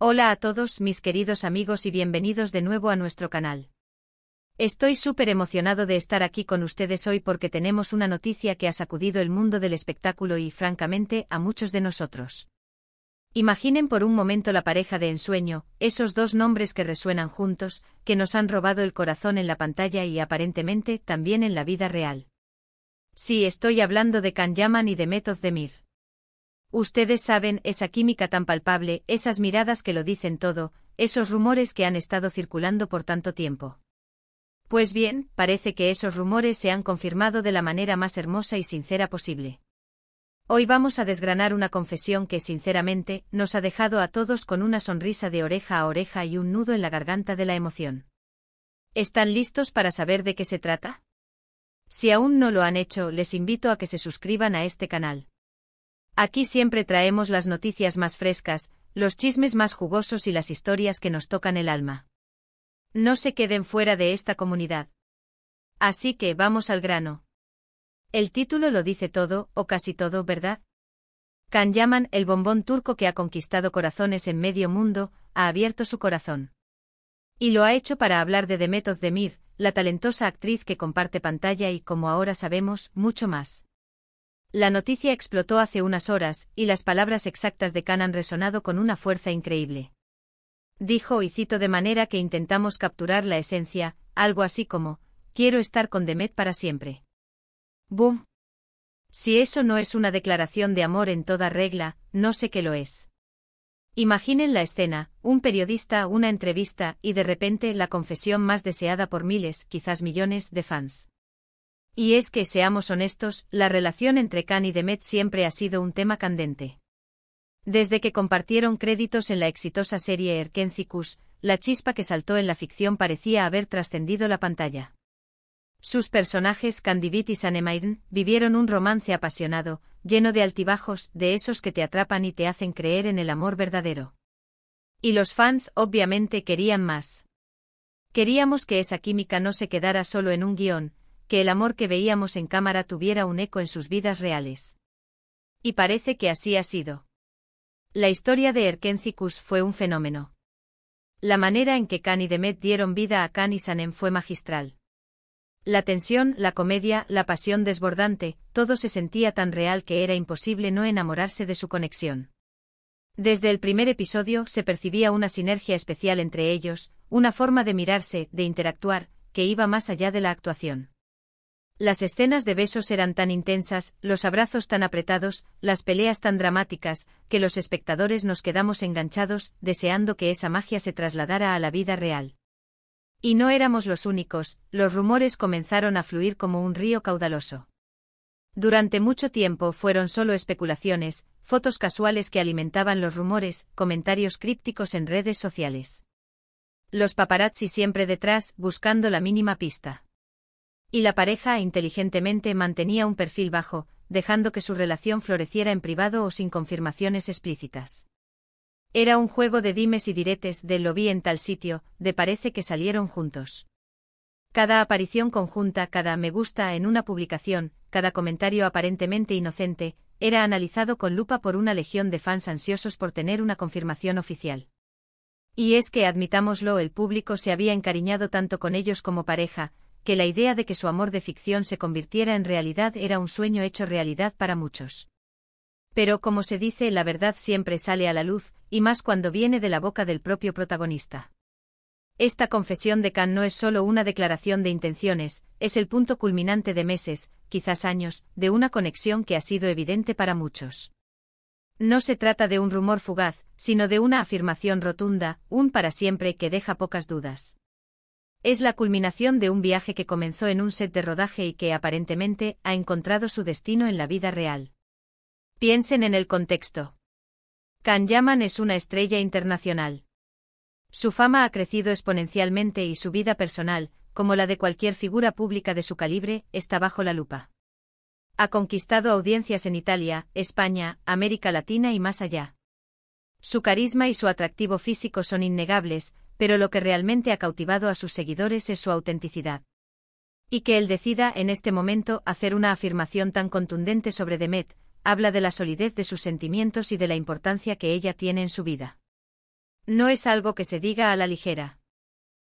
Hola a todos mis queridos amigos y bienvenidos de nuevo a nuestro canal. Estoy súper emocionado de estar aquí con ustedes hoy porque tenemos una noticia que ha sacudido el mundo del espectáculo y, francamente, a muchos de nosotros. Imaginen por un momento la pareja de ensueño, esos dos nombres que resuenan juntos, que nos han robado el corazón en la pantalla y aparentemente también en la vida real. Sí, estoy hablando de Can Yaman y de Mehmet Özdemir. Ustedes saben, esa química tan palpable, esas miradas que lo dicen todo, esos rumores que han estado circulando por tanto tiempo. Pues bien, parece que esos rumores se han confirmado de la manera más hermosa y sincera posible. Hoy vamos a desgranar una confesión que, sinceramente, nos ha dejado a todos con una sonrisa de oreja a oreja y un nudo en la garganta de la emoción. ¿Están listos para saber de qué se trata? Si aún no lo han hecho, les invito a que se suscriban a este canal. Aquí siempre traemos las noticias más frescas, los chismes más jugosos y las historias que nos tocan el alma. No se queden fuera de esta comunidad. Así que vamos al grano. El título lo dice todo, o casi todo, ¿verdad? Can Yaman, el bombón turco que ha conquistado corazones en medio mundo, ha abierto su corazón. Y lo ha hecho para hablar de Mehmet Özdemir, la talentosa actriz que comparte pantalla y, como ahora sabemos, mucho más. La noticia explotó hace unas horas, y las palabras exactas de Can han resonado con una fuerza increíble. Dijo, y cito de manera que intentamos capturar la esencia, algo así como: quiero estar con Mehmet para siempre. ¡Boom! Si eso no es una declaración de amor en toda regla, no sé qué lo es. Imaginen la escena, un periodista, una entrevista, y de repente la confesión más deseada por miles, quizás millones, de fans. Y es que, seamos honestos, la relación entre Can y Mehmet siempre ha sido un tema candente. Desde que compartieron créditos en la exitosa serie Erkenci, la chispa que saltó en la ficción parecía haber trascendido la pantalla. Sus personajes, Candivit y Sanemaiden, vivieron un romance apasionado, lleno de altibajos, de esos que te atrapan y te hacen creer en el amor verdadero. Y los fans, obviamente, querían más. Queríamos que esa química no se quedara solo en un guión, que el amor que veíamos en cámara tuviera un eco en sus vidas reales. Y parece que así ha sido. La historia de Erkenci fue un fenómeno. La manera en que Can y Mehmet dieron vida a Can y Sanem fue magistral. La tensión, la comedia, la pasión desbordante, todo se sentía tan real que era imposible no enamorarse de su conexión. Desde el primer episodio se percibía una sinergia especial entre ellos, una forma de mirarse, de interactuar, que iba más allá de la actuación. Las escenas de besos eran tan intensas, los abrazos tan apretados, las peleas tan dramáticas, que los espectadores nos quedamos enganchados, deseando que esa magia se trasladara a la vida real. Y no éramos los únicos, los rumores comenzaron a fluir como un río caudaloso. Durante mucho tiempo fueron solo especulaciones, fotos casuales que alimentaban los rumores, comentarios crípticos en redes sociales. Los paparazzi siempre detrás, buscando la mínima pista. Y la pareja inteligentemente mantenía un perfil bajo, dejando que su relación floreciera en privado o sin confirmaciones explícitas. Era un juego de dimes y diretes, de lo vi en tal sitio, de parece que salieron juntos. Cada aparición conjunta, cada me gusta en una publicación, cada comentario aparentemente inocente, era analizado con lupa por una legión de fans ansiosos por tener una confirmación oficial. Y es que, admitámoslo, el público se había encariñado tanto con ellos como pareja, que la idea de que su amor de ficción se convirtiera en realidad era un sueño hecho realidad para muchos. Pero, como se dice, la verdad siempre sale a la luz, y más cuando viene de la boca del propio protagonista. Esta confesión de Can no es solo una declaración de intenciones, es el punto culminante de meses, quizás años, de una conexión que ha sido evidente para muchos. No se trata de un rumor fugaz, sino de una afirmación rotunda, un para siempre que deja pocas dudas. Es la culminación de un viaje que comenzó en un set de rodaje y que, aparentemente, ha encontrado su destino en la vida real. Piensen en el contexto. Can Yaman es una estrella internacional. Su fama ha crecido exponencialmente y su vida personal, como la de cualquier figura pública de su calibre, está bajo la lupa. Ha conquistado audiencias en Italia, España, América Latina y más allá. Su carisma y su atractivo físico son innegables, pero lo que realmente ha cautivado a sus seguidores es su autenticidad. Y que él decida en este momento hacer una afirmación tan contundente sobre Mehmet, habla de la solidez de sus sentimientos y de la importancia que ella tiene en su vida. No es algo que se diga a la ligera.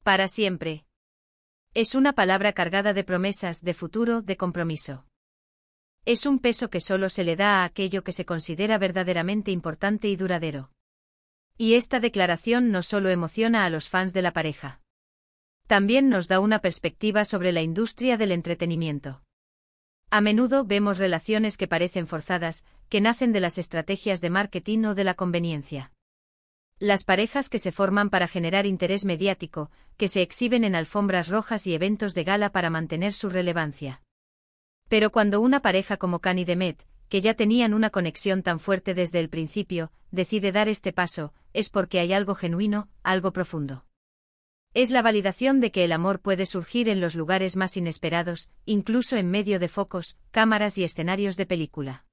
Para siempre. Es una palabra cargada de promesas, de futuro, de compromiso. Es un peso que solo se le da a aquello que se considera verdaderamente importante y duradero. Y esta declaración no solo emociona a los fans de la pareja. También nos da una perspectiva sobre la industria del entretenimiento. A menudo vemos relaciones que parecen forzadas, que nacen de las estrategias de marketing o de la conveniencia. Las parejas que se forman para generar interés mediático, que se exhiben en alfombras rojas y eventos de gala para mantener su relevancia. Pero cuando una pareja como Khan y Demet, que ya tenían una conexión tan fuerte desde el principio, decide dar este paso, es porque hay algo genuino, algo profundo. Es la validación de que el amor puede surgir en los lugares más inesperados, incluso en medio de focos, cámaras y escenarios de película.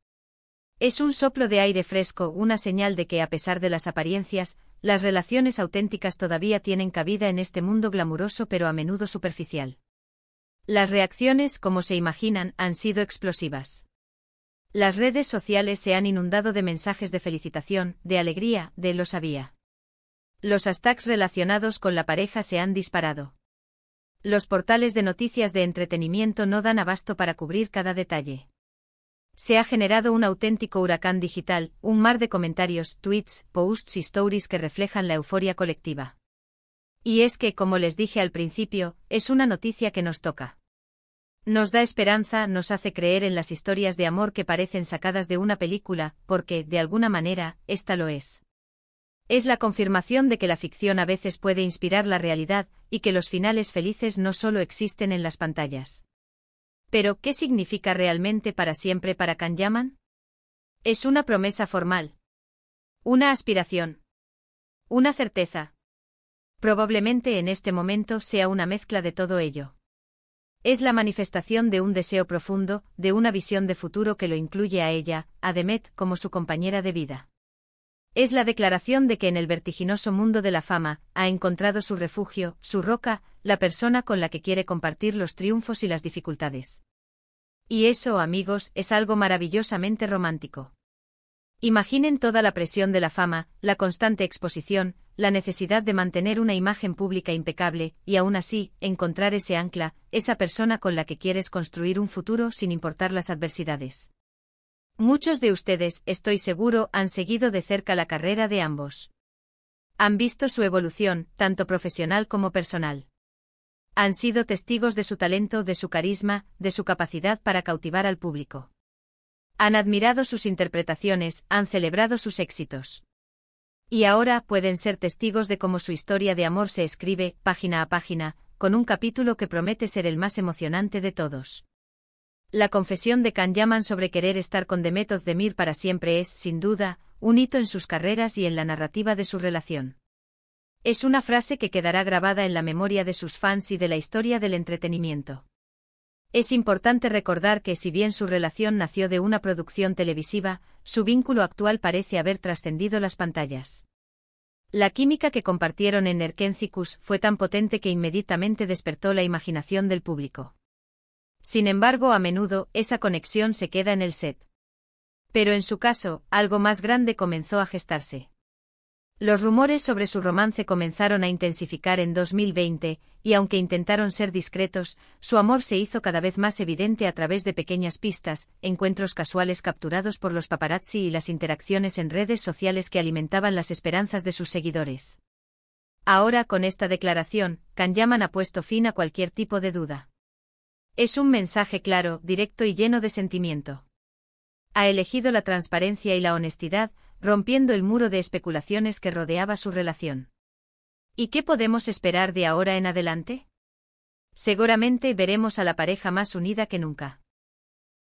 Es un soplo de aire fresco, una señal de que a pesar de las apariencias, las relaciones auténticas todavía tienen cabida en este mundo glamuroso pero a menudo superficial. Las reacciones, como se imaginan, han sido explosivas. Las redes sociales se han inundado de mensajes de felicitación, de alegría, de "lo sabía". Los hashtags relacionados con la pareja se han disparado. Los portales de noticias de entretenimiento no dan abasto para cubrir cada detalle. Se ha generado un auténtico huracán digital, un mar de comentarios, tweets, posts y stories que reflejan la euforia colectiva. Y es que, como les dije al principio, es una noticia que nos toca. Nos da esperanza, nos hace creer en las historias de amor que parecen sacadas de una película, porque, de alguna manera, esta lo es. Es la confirmación de que la ficción a veces puede inspirar la realidad, y que los finales felices no solo existen en las pantallas. Pero, ¿qué significa realmente para siempre para Can Yaman? Es una promesa formal. Una aspiración. Una certeza. Probablemente en este momento sea una mezcla de todo ello. Es la manifestación de un deseo profundo, de una visión de futuro que lo incluye a ella, a Demet, como su compañera de vida. Es la declaración de que en el vertiginoso mundo de la fama, ha encontrado su refugio, su roca, la persona con la que quiere compartir los triunfos y las dificultades. Y eso, amigos, es algo maravillosamente romántico. Imaginen toda la presión de la fama, la constante exposición, la necesidad de mantener una imagen pública impecable, y aún así, encontrar ese ancla, esa persona con la que quieres construir un futuro sin importar las adversidades. Muchos de ustedes, estoy seguro, han seguido de cerca la carrera de ambos. Han visto su evolución, tanto profesional como personal. Han sido testigos de su talento, de su carisma, de su capacidad para cautivar al público. Han admirado sus interpretaciones, han celebrado sus éxitos. Y ahora pueden ser testigos de cómo su historia de amor se escribe, página a página, con un capítulo que promete ser el más emocionante de todos. La confesión de Can Yaman sobre querer estar con Demet Özdemir para siempre es, sin duda, un hito en sus carreras y en la narrativa de su relación. Es una frase que quedará grabada en la memoria de sus fans y de la historia del entretenimiento. Es importante recordar que si bien su relación nació de una producción televisiva, su vínculo actual parece haber trascendido las pantallas. La química que compartieron en Erkencikus fue tan potente que inmediatamente despertó la imaginación del público. Sin embargo, a menudo, esa conexión se queda en el set. Pero en su caso, algo más grande comenzó a gestarse. Los rumores sobre su romance comenzaron a intensificar en 2020, y aunque intentaron ser discretos, su amor se hizo cada vez más evidente a través de pequeñas pistas, encuentros casuales capturados por los paparazzi y las interacciones en redes sociales que alimentaban las esperanzas de sus seguidores. Ahora, con esta declaración, Can Yaman ha puesto fin a cualquier tipo de duda. Es un mensaje claro, directo y lleno de sentimiento. Ha elegido la transparencia y la honestidad, rompiendo el muro de especulaciones que rodeaba su relación. ¿Y qué podemos esperar de ahora en adelante? Seguramente veremos a la pareja más unida que nunca.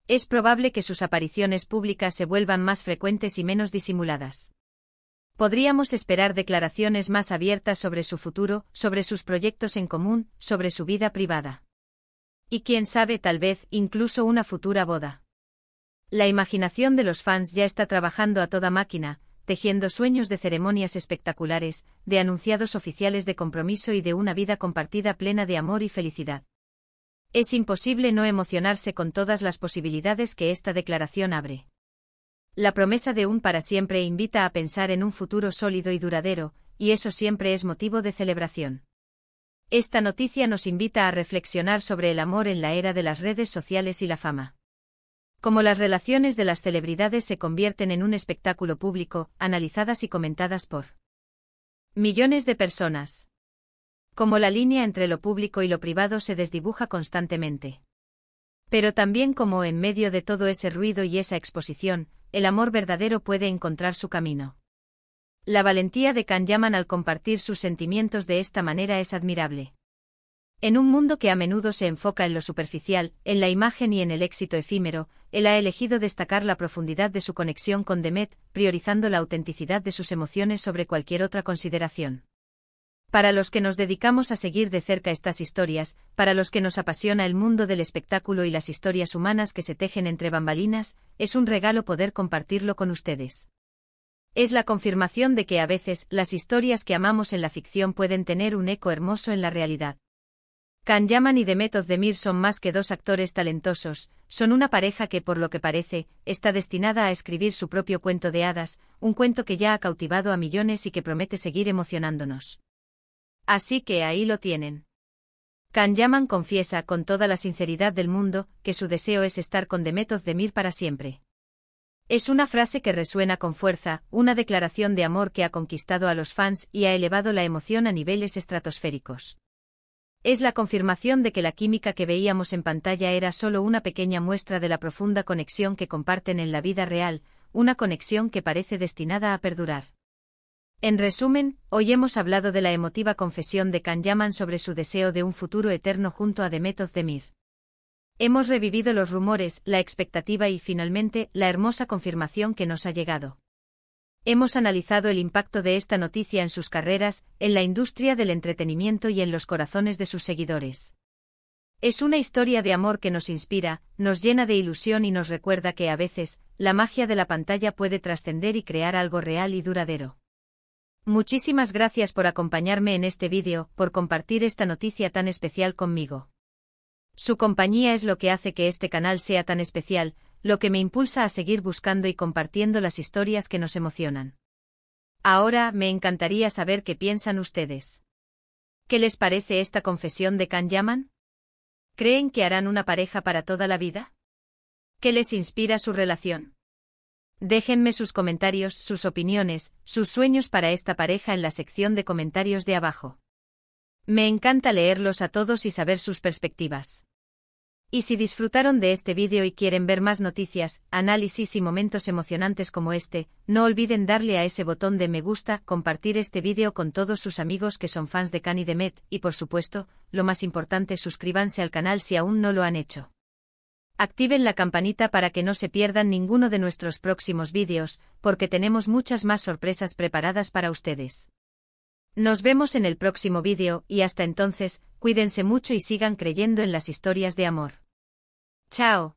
Es probable que sus apariciones públicas se vuelvan más frecuentes y menos disimuladas. Podríamos esperar declaraciones más abiertas sobre su futuro, sobre sus proyectos en común, sobre su vida privada. Y quién sabe, tal vez, incluso una futura boda. La imaginación de los fans ya está trabajando a toda máquina, tejiendo sueños de ceremonias espectaculares, de anunciados oficiales de compromiso y de una vida compartida plena de amor y felicidad. Es imposible no emocionarse con todas las posibilidades que esta declaración abre. La promesa de un para siempre invita a pensar en un futuro sólido y duradero, y eso siempre es motivo de celebración. Esta noticia nos invita a reflexionar sobre el amor en la era de las redes sociales y la fama. Cómo las relaciones de las celebridades se convierten en un espectáculo público, analizadas y comentadas por millones de personas. Cómo la línea entre lo público y lo privado se desdibuja constantemente. Pero también cómo en medio de todo ese ruido y esa exposición, el amor verdadero puede encontrar su camino. La valentía de Can Yaman al compartir sus sentimientos de esta manera es admirable. En un mundo que a menudo se enfoca en lo superficial, en la imagen y en el éxito efímero, él ha elegido destacar la profundidad de su conexión con Demet, priorizando la autenticidad de sus emociones sobre cualquier otra consideración. Para los que nos dedicamos a seguir de cerca estas historias, para los que nos apasiona el mundo del espectáculo y las historias humanas que se tejen entre bambalinas, es un regalo poder compartirlo con ustedes. Es la confirmación de que a veces las historias que amamos en la ficción pueden tener un eco hermoso en la realidad. Can Yaman y Demet Özdemir son más que dos actores talentosos, son una pareja que, por lo que parece, está destinada a escribir su propio cuento de hadas, un cuento que ya ha cautivado a millones y que promete seguir emocionándonos. Así que ahí lo tienen. Can Yaman confiesa con toda la sinceridad del mundo que su deseo es estar con Demet Özdemir para siempre. Es una frase que resuena con fuerza, una declaración de amor que ha conquistado a los fans y ha elevado la emoción a niveles estratosféricos. Es la confirmación de que la química que veíamos en pantalla era solo una pequeña muestra de la profunda conexión que comparten en la vida real, una conexión que parece destinada a perdurar. En resumen, hoy hemos hablado de la emotiva confesión de Can Yaman sobre su deseo de un futuro eterno junto a Demet Özdemir. Hemos revivido los rumores, la expectativa y, finalmente, la hermosa confirmación que nos ha llegado. Hemos analizado el impacto de esta noticia en sus carreras, en la industria del entretenimiento y en los corazones de sus seguidores. Es una historia de amor que nos inspira, nos llena de ilusión y nos recuerda que a veces, la magia de la pantalla puede trascender y crear algo real y duradero. Muchísimas gracias por acompañarme en este vídeo, por compartir esta noticia tan especial conmigo. Su compañía es lo que hace que este canal sea tan especial, lo que me impulsa a seguir buscando y compartiendo las historias que nos emocionan. Ahora, me encantaría saber qué piensan ustedes. ¿Qué les parece esta confesión de Can Yaman? ¿Creen que harán una pareja para toda la vida? ¿Qué les inspira su relación? Déjenme sus comentarios, sus opiniones, sus sueños para esta pareja en la sección de comentarios de abajo. Me encanta leerlos a todos y saber sus perspectivas. Y si disfrutaron de este vídeo y quieren ver más noticias, análisis y momentos emocionantes como este, no olviden darle a ese botón de me gusta, compartir este vídeo con todos sus amigos que son fans de Can y Demet, y por supuesto, lo más importante, suscríbanse al canal si aún no lo han hecho. Activen la campanita para que no se pierdan ninguno de nuestros próximos vídeos, porque tenemos muchas más sorpresas preparadas para ustedes. Nos vemos en el próximo vídeo, y hasta entonces, cuídense mucho y sigan creyendo en las historias de amor. ¡Chao!